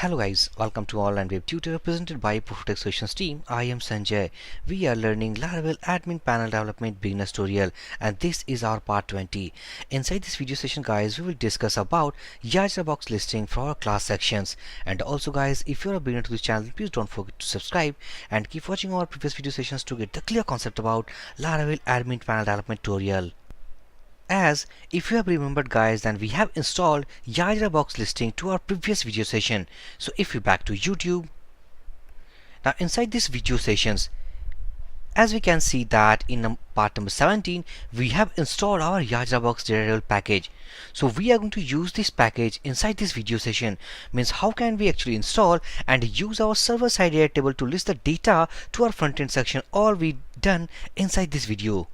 Hello guys, welcome to Online Web Tutor presented by Profotech Solutions team. I am Sanjay. We are learning Laravel Admin Panel Development Beginners tutorial and this is our part 20. Inside this video session guys, we will discuss about YajraBox listing for our class sections. And also guys, if you're a beginner to this channel, please don't forget to subscribe and keep watching our previous video sessions to get the clear concept about Laravel Admin Panel Development tutorial. As if you have remembered guys, then we have installed YajraBox listing to our previous video session. So if you back to YouTube, now inside this video sessions, as we can see that in part number 17 we have installed our YajraBox DataTable package. So we are going to use this package inside this video session. Means how can we actually install and use our server-side DataTable to list the data to our front-end section, all we done inside this video.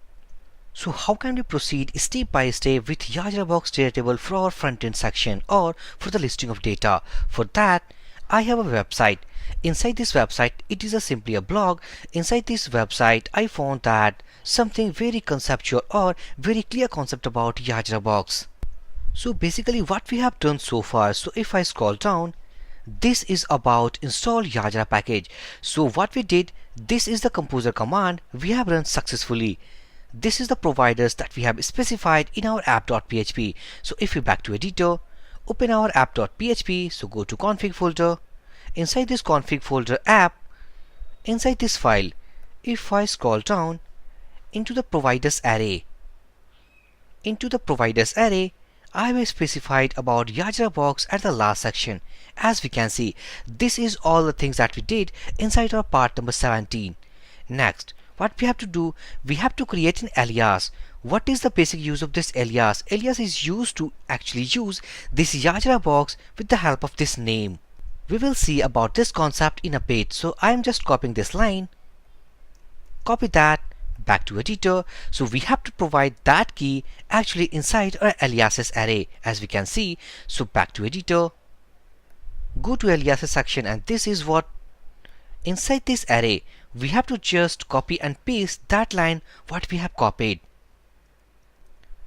So how can we proceed step by step with YajraBox DataTable for our front-end section or for the listing of data? For that, I have a website. Inside this website, it is simply a blog. Inside this website, I found that something very conceptual or very clear concept about YajraBox. So basically what we have done so far, so if I scroll down, this is about install Yajra package. So what we did, this is the composer command we have run successfully. This is the providers that we have specified in our app.php. So if we back to editor, open our app.php, so go to config folder. Inside this config folder app, inside this file, if I scroll down into the providers array, I have specified about YajraBox at the last section. As we can see, this is all the things that we did inside our part number 17. Next, what we have to do, we have to create an alias. What is the basic use of this alias? Alias is used to actually use this YajraBox with the help of this name. We will see about this concept in a bit. So I am just copying this line, copy that, back to editor. So we have to provide that key actually inside our aliases array, as we can see. So back to editor, go to aliases section, and this is what inside this array we have to just copy and paste that line what we have copied.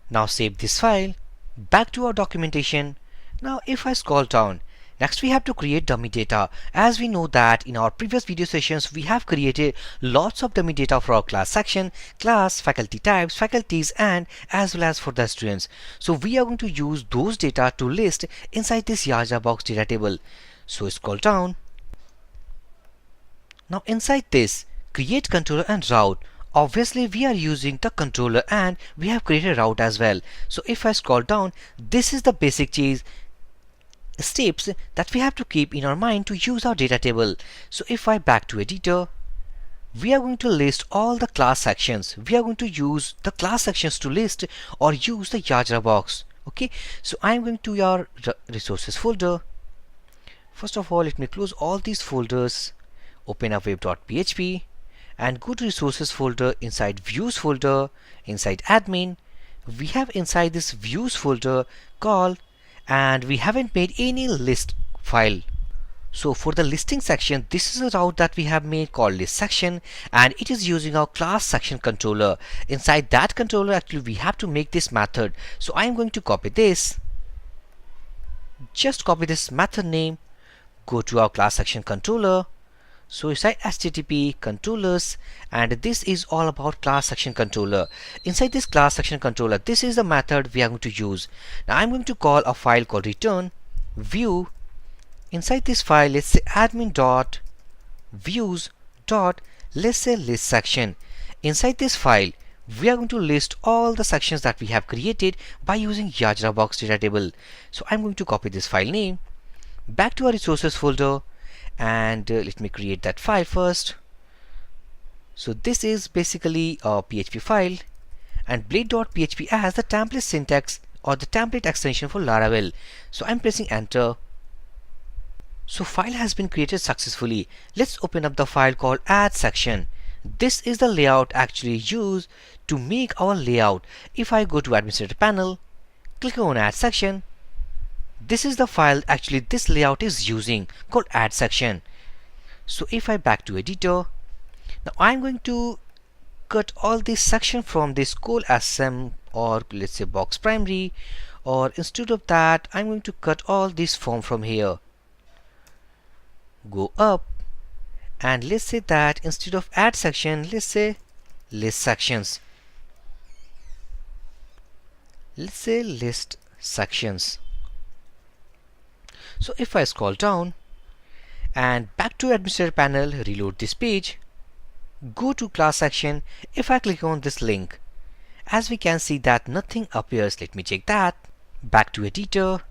Now save this file, back to our documentation. Now if I scroll down, next we have to create dummy data. As we know that in our previous video sessions we have created lots of dummy data for our class section, class, faculty types, faculties, and as well as for the students. So we are going to use those data to list inside this YajraBox DataTable. So scroll down. Now inside this, create controller and route. Obviously we are using the controller and we have created route as well. So if I scroll down, this is the basic steps that we have to keep in our mind to use our data table. So if I back to editor, we are going to list all the class sections. We are going to use the class sections to list or use the YajraBox. Okay, so I am going to your resources folder. First of all, let me close all these folders. Open up web.php and go to resources folder. Inside views folder, inside admin, we have inside this views folder call, and we haven't made any list file. So for the listing section, this is a route that we have made called list section, and it is using our class section controller. Inside that controller actually we have to make this method. So I am going to copy this, just copy this method name, go to our class section controller. So inside http controllers, and this is all about class section controller. Inside this class section controller, this is the method we are going to use. Now I'm going to call a file called return view. Inside this file, let's say admin dot views dot, let's say list section. Inside this file, we are going to list all the sections that we have created by using YajraBox DataTable. So I'm going to copy this file name, back to our resources folder, and let me create that file first. So this is basically a PHP file, and blade.php has the template syntax or the template extension for Laravel. So I'm pressing enter. So file has been created successfully. Let's open up the file called add section. This is the layout actually used to make our layout. If I go to administrator panel, click on add section, this is the file actually this layout is using called add section. So if I back to editor, now I'm going to cut all this section from this col sm or let's say box primary, or instead of that I'm going to cut all this form from here. go up, and let's say that instead of add section, let's say list sections. Let's say list sections. So if I scroll down and back to administrator panel, reload this page, go to class section. If I click on this link, as we can see that nothing appears. Let me check that. Back to editor,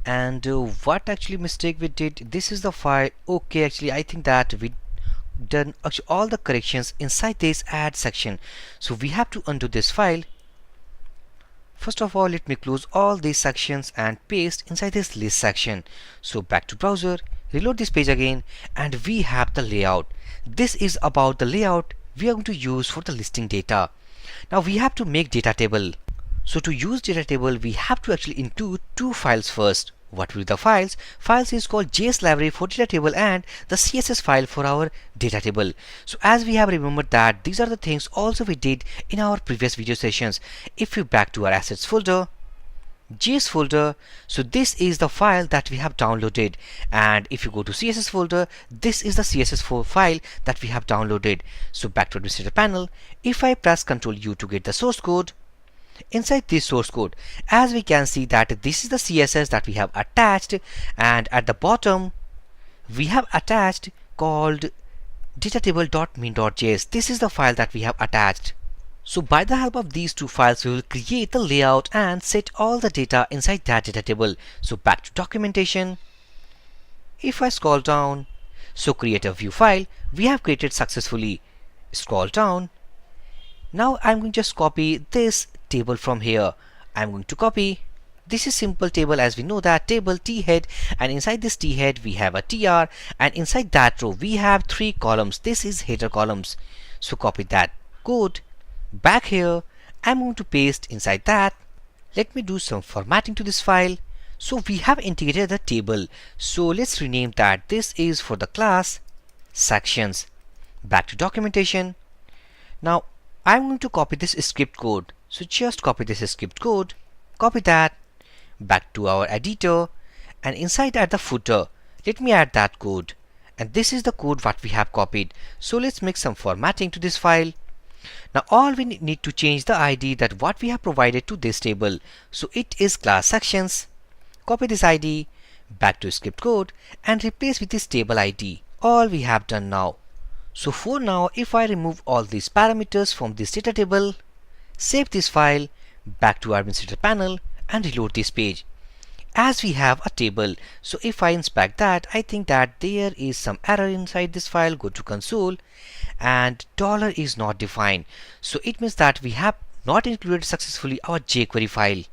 and what actually mistake we did, this is the file. Okay, actually I think that we done actually all the corrections inside this add section, so we have to undo this file. First of all, let me close all these sections and paste inside this list section. So back to browser, reload this page again, and we have the layout. This is about the layout we are going to use for the listing data. Now we have to make data table. So to use data table, we have to actually include two files first. What will be the files? Files is called JS library for data table and the CSS file for our data table. So as we have remembered that these are the things also we did in our previous video sessions. If we back to our assets folder, JS folder, so this is the file that we have downloaded, and if you go to CSS folder, this is the CSS file that we have downloaded. So back to administrator panel, if I press Ctrl U to get the source code, inside this source code, as we can see that this is the CSS that we have attached, and at the bottom we have attached called datatable.min.js. This is the file that we have attached. So by the help of these two files, we will create the layout and set all the data inside that data table. So back to documentation. If I scroll down, so create a view file we have created successfully. Scroll down. Now I'm going to just copy this table from here. I'm going to copy. This is simple table, as we know that table t head, and inside this t head we have a tr, and inside that row we have 3 columns. This is header columns. So copy that code. Back here, I'm going to paste inside that. Let me do some formatting to this file. So we have integrated the table. So let's rename that. This is for the class sections. Back to documentation. Now I'm going to copy this script code. So just copy this script code, copy that, back to our editor, and inside at the footer, let me add that code. And this is the code what we have copied. So let's make some formatting to this file. Now all we need to change the ID that what we have provided to this table. So it is class sections. Copy this ID, back to script code, and replace with this table ID. All we have done now. So for now, if I remove all these parameters from this data table, save this file, back to our administrator panel, and reload this page. As we have a table, so if I inspect that, I think that there is some error inside this file. Go to console, and dollar is not defined. So it means that we have not included successfully our jQuery file.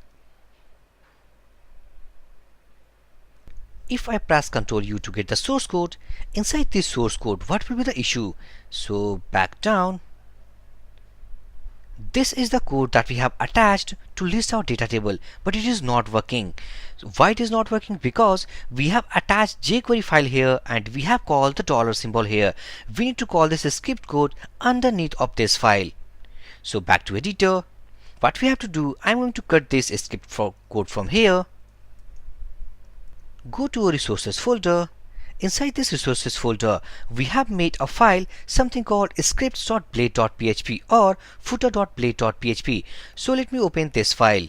If I press Ctrl U to get the source code, inside this source code, what will be the issue? So back down. This is the code that we have attached to list our data table, but it is not working. So why it is not working? Because we have attached jQuery file here and we have called the dollar symbol here. We need to call this script code underneath of this file. So back to editor. What we have to do, I'm going to cut this script code from here. Go to a resources folder. Inside this resources folder, we have made a file, something called scripts.blade.php or footer.blade.php. So let me open this file.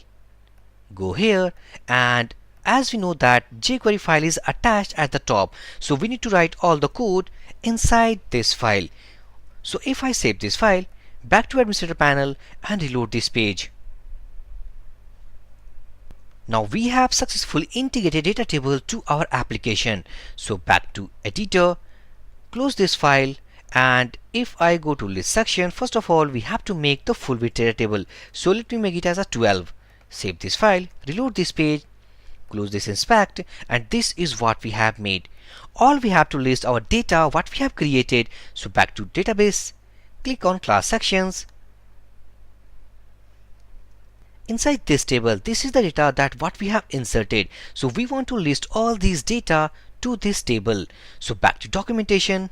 Go here, and as we know that jQuery file is attached at the top, so we need to write all the code inside this file. So if I save this file, back to administrator panel and reload this page. Now we have successfully integrated data table to our application. So back to editor, close this file, and if I go to list section, first of all we have to make the full width data table. So let me make it as a 12. Save this file, reload this page, close this inspect, and this is what we have made. All we have to list our data what we have created. So back to database, click on class sections. Inside this table, this is the data that what we have inserted. So we want to list all these data to this table. So back to documentation.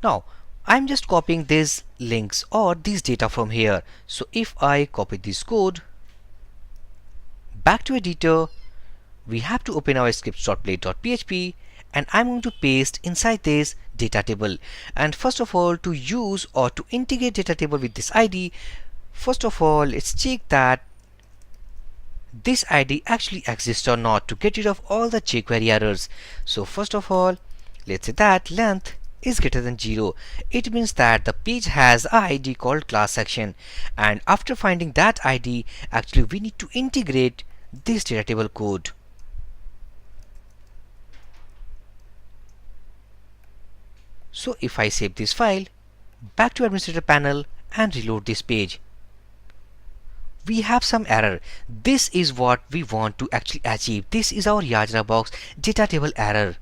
Now I'm just copying these links or these data from here. So if I copy this code, back to editor, we have to open our scripts.blade.php and I'm going to paste inside this data table. And first of all, to use or to integrate data table with this ID, first of all, let's check that this ID actually exists or not to get rid of all the jQuery errors. So first of all, let's say that length is greater than 0. It means that the page has a ID called class section, and after finding that ID, actually we need to integrate this data table code. So if I save this file, back to administrator panel and reload this page, we have some error. This is what we want to actually achieve. This is our YajraBox data table error.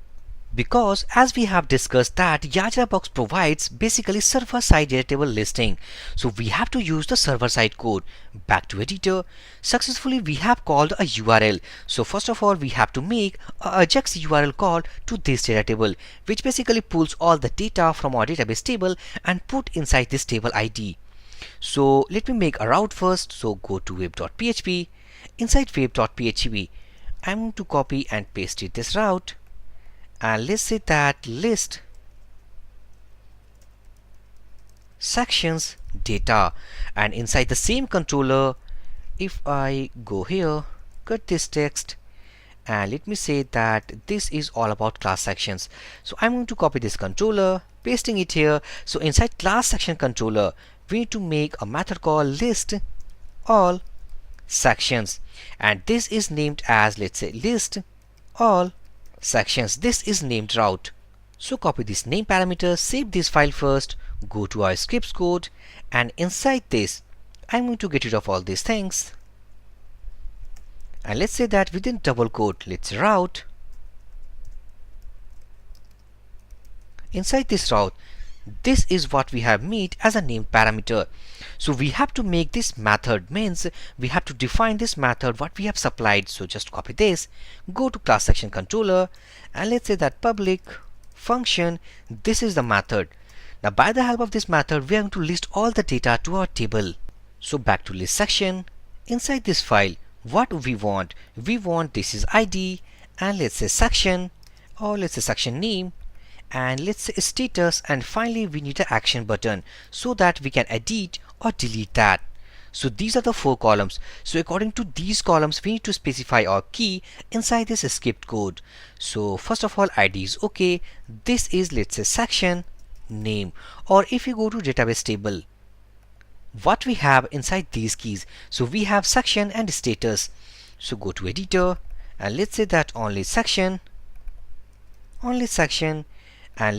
Because as we have discussed that YajraBox provides basically server-side data table listing. So we have to use the server-side code. Back to editor. Successfully we have called a URL. So first of all, we have to make a Ajax URL call to this data table, which basically pulls all the data from our database table and put inside this table ID. So let me make a route first. So go to web.php. Inside web.php, I'm going to copy and paste it this route. And let's say that list sections data, and inside the same controller, if I go here, cut this text, and let me say that this is all about class sections. So I'm going to copy this controller, pasting it here. So inside class section controller, we need to make a method called list all sections, and this is named as, let's say, list all sections. This is named route. So copy this name parameter, save this file first, go to our scripts code, and inside this I'm going to get rid of all these things, and let's say that within double quote, let's route. Inside this route, this is what we have made as a name parameter. So we have to make this method, means we have to define this method what we have supplied. So just copy this, go to class section controller, and let's say that public function, this is the method. Now by the help of this method, we are going to list all the data to our table. So back to list section. Inside this file, what we want this is ID, and let's say section, or let's say section name, and let's say status, and finally we need an action button so that we can edit or delete that. So these are the 4 columns. So according to these columns, we need to specify our key inside this script code. So first of all, ID is okay. This is, let's say, section name. Or if you go to database table, what we have inside these keys, so we have section and status. So go to editor, and let's say that only section, and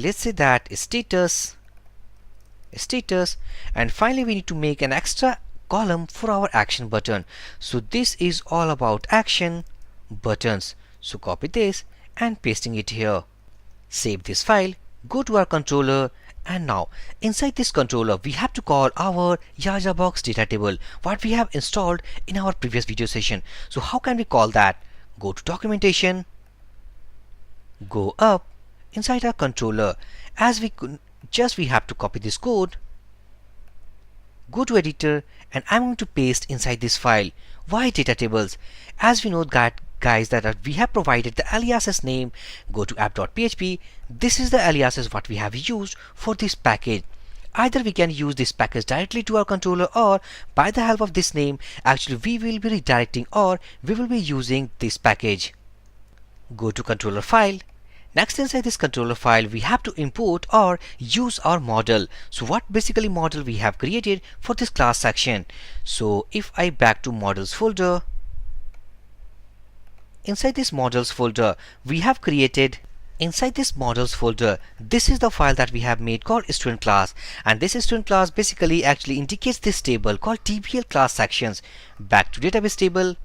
let's say that status, and finally we need to make an extra column for our action button. So this is all about action buttons. So copy this and pasting it here. Save this file, go to our controller, and now inside this controller we have to call our YajraBox data table, what we have installed in our previous video session. So how can we call that? Go to documentation, go up inside our controller. As we have to copy this code, go to editor, and I'm going to paste inside this file. Why data tables? As we know that guys, that we have provided the aliases name. Go to app.php. This is the aliases what we have used for this package. Either we can use this package directly to our controller, or by the help of this name, actually we will be redirecting, or we will be using this package. Go to controller file. Next, inside this controller file, we have to import or use our model. So what basically model we have created for this class section. So if I back to models folder, inside this models folder, we have created, inside this models folder, this is the file that we have made called student class, and this student class basically actually indicates this table called TBL class sections. Back to database table.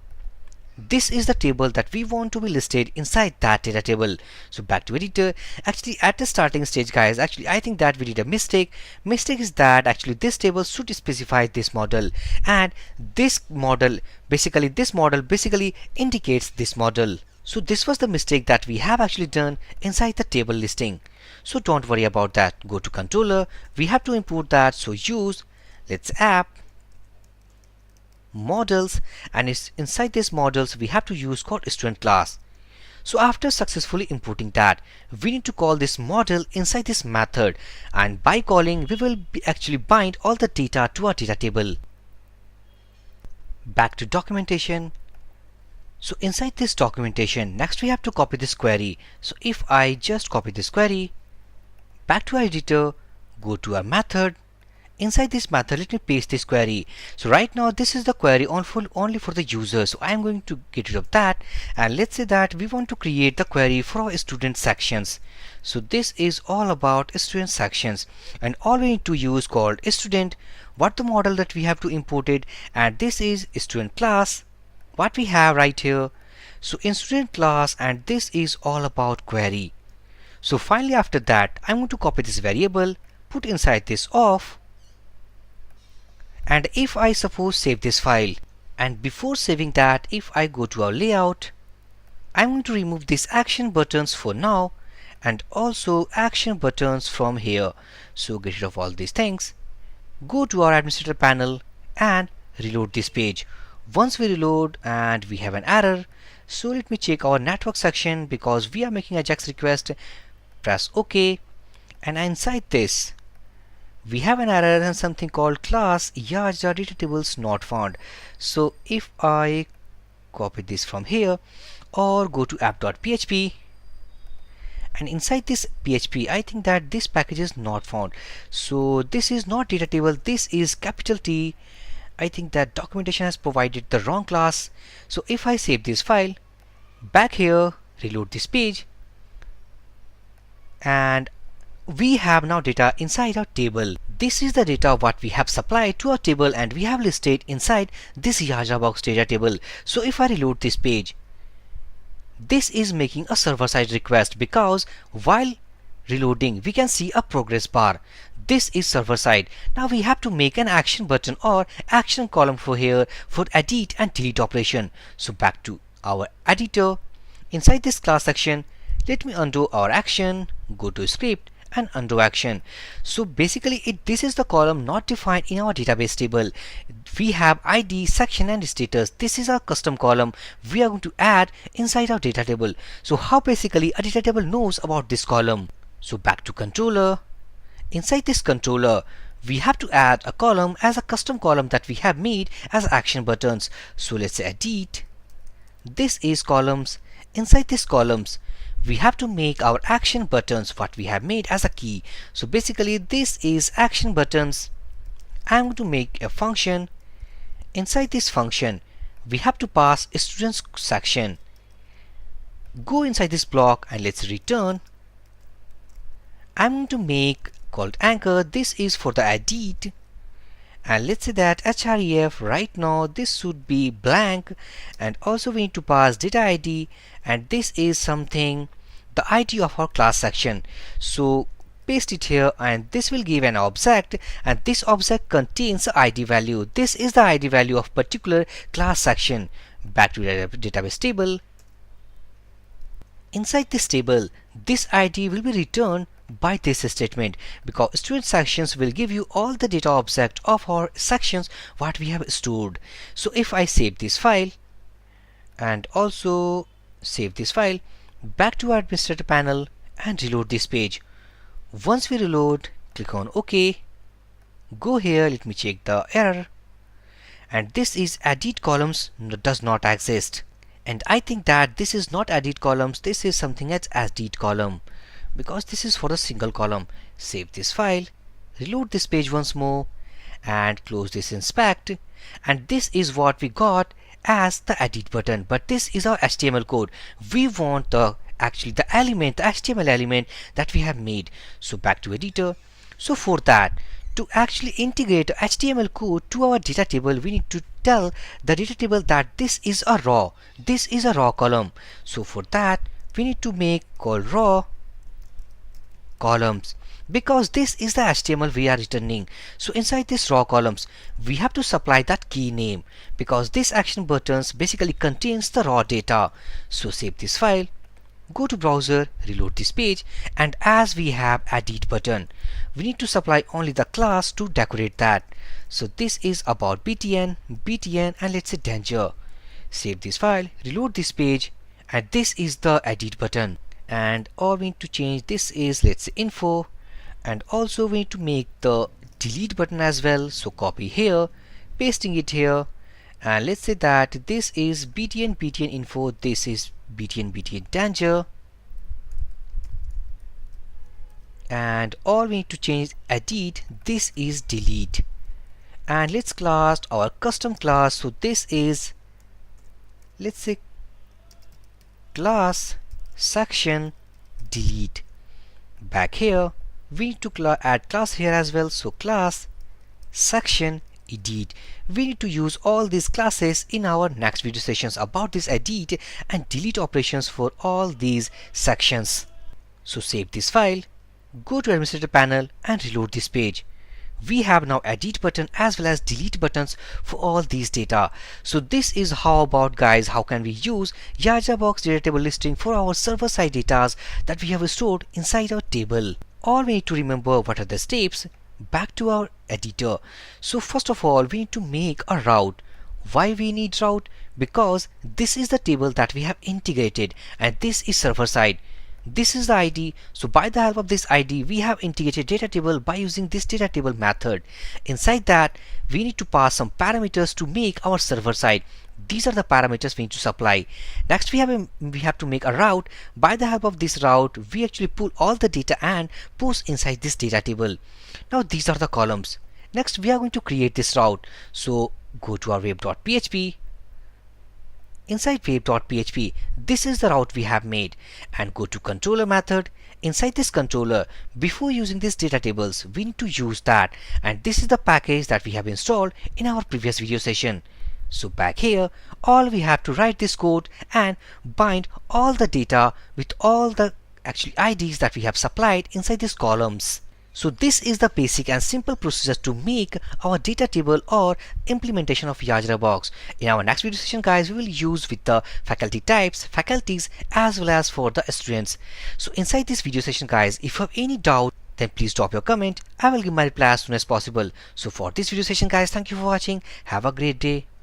This is the table that we want to be listed inside that data table. So back to editor. Actually at the starting stage guys, actually I think that we did a mistake. Mistake is that actually this table should specify this model, and this model basically indicates this model. So this was the mistake that we have actually done inside the table listing. So don't worry about that. Go to controller. We have to import that. So use, let's app models, and inside this models we have to use called student class. So after successfully importing that, we need to call this model inside this method, and by calling we will actually bind all the data to our data table. Back to documentation. So inside this documentation, next we have to copy this query. So if I just copy this query, back to our editor, go to our method. Inside this method, let me paste this query. So right now this is the query only for the user. So I am going to get rid of that, and let's say that we want to create the query for our student sections. So this is all about student sections, and all we need to use called student, what the model that we have to import it, and this is student class, what we have right here. So in student class, and this is all about query. So finally after that, I'm going to copy this variable, put inside this off. And if I suppose save this file, and before saving that, if I go to our layout, I'm going to remove these action buttons for now, and also action buttons from here. So get rid of all these things. Go to our administrator panel and reload this page. Once we reload and we have an error, so let me check our network section because we are making a AJAX request. Press OK, and inside this we have an error and something called class YajraDataTables not found. So if I copy this from here or go to app.php, and inside this PHP, I think that this package is not found. So this is not data table, this is capital T. I think that documentation has provided the wrong class. So if I save this file, back here, reload this page, and we have now data inside our table. This is the data what we have supplied to our table, and we have listed inside this YajraBox data table. So if I reload this page, this is making a server-side request because while reloading we can see a progress bar. This is server side. Now we have to make an action button or action column for here for edit and delete operation. So back to our editor. Inside this class section, let me undo our action, go to script and undo action. So basically this is the column not defined in our database table. We have ID, section and status. This is our custom column we are going to add inside our data table. So how basically a data table knows about this column? So back to controller. Inside this controller, we have to add a column as a custom column that we have made as action buttons. So let's say edit. This is columns. Inside this columns, we have to make our action buttons what we have made as a key. So basically this is action buttons. I'm going to make a function. Inside this function, we have to pass a students section. Go inside this block and let's return. I'm going to make called anchor. This is for the edit, and let's say that href right now this should be blank, and also we need to pass data id, and this is something the id of our class section. So paste it here and this will give an object, and this object contains the id value. This is the id value of particular class section. Back to the database table. Inside this table, this id will be returned by this statement, because student sections will give you all the data object of our sections what we have stored. So if I save this file and also save this file, back to our administrator panel and reload this page. Once we reload, click on OK. Go here, let me check the error, and this is edit columns does not exist, and I think that this is not edit columns, this is something as edit column, because this is for a single column. Save this file, reload this page once more and close this inspect, and this is what we got as the edit button. But this is our HTML code. We want the element, the HTML element that we have made. So back to editor. So for that, to actually integrate HTML code to our data table, we need to tell the data table that this is a raw column. So for that, we need to make called raw columns, because this is the HTML we are returning. So inside this raw columns, we have to supply that key name, because this action buttons basically contains the raw data. So save this file, go to browser, reload this page, and as we have edit button, we need to supply only the class to decorate that. So this is about btn, and let's say danger. Save this file, reload this page and this is the edit button. And all we need to change this is, let's say, info, and also we need to make the delete button as well. So copy here, pasting it here, and let's say that this is btn info, this is btn danger, and all we need to change edit, this is delete. And let's class our custom class. So this is, let's say, class section delete. Back here we need to add class here as well. So class section edit. We need to use all these classes in our next video sessions about this edit and delete operations for all these sections. So save this file, go to administrator panel and reload this page. We have now edit button as well as delete buttons for all these data. So this is how about, guys, how can we use YajraBox DataTable listing for our server-side data that we have stored inside our table. All we need to remember what are the steps. Back to our editor. So first of all, we need to make a route. Why we need route? Because this is the table that we have integrated, and this is server side. This is the ID. So by the help of this ID, we have integrated data table by using this data table method. Inside that, we need to pass some parameters to make our server side. These are the parameters we need to supply. Next, we have to make a route. By the help of this route, we actually pull all the data and post inside this data table. Now these are the columns. Next, we are going to create this route. So go to our web.php. Inside web.php, this is the route we have made, and go to controller method. Inside this controller, before using these data tables, we need to use that, and this is the package that we have installed in our previous video session. So back here, all we have to write this code and bind all the data with all the actually IDs that we have supplied inside these columns. So this is the basic and simple procedure to make our data table or implementation of YajraBox. In our next video session, guys, we will use with the faculty types, faculties, as well as for the students. So inside this video session, guys, if you have any doubt, then please drop your comment. I will give my reply as soon as possible. So for this video session, guys, thank you for watching. Have a great day.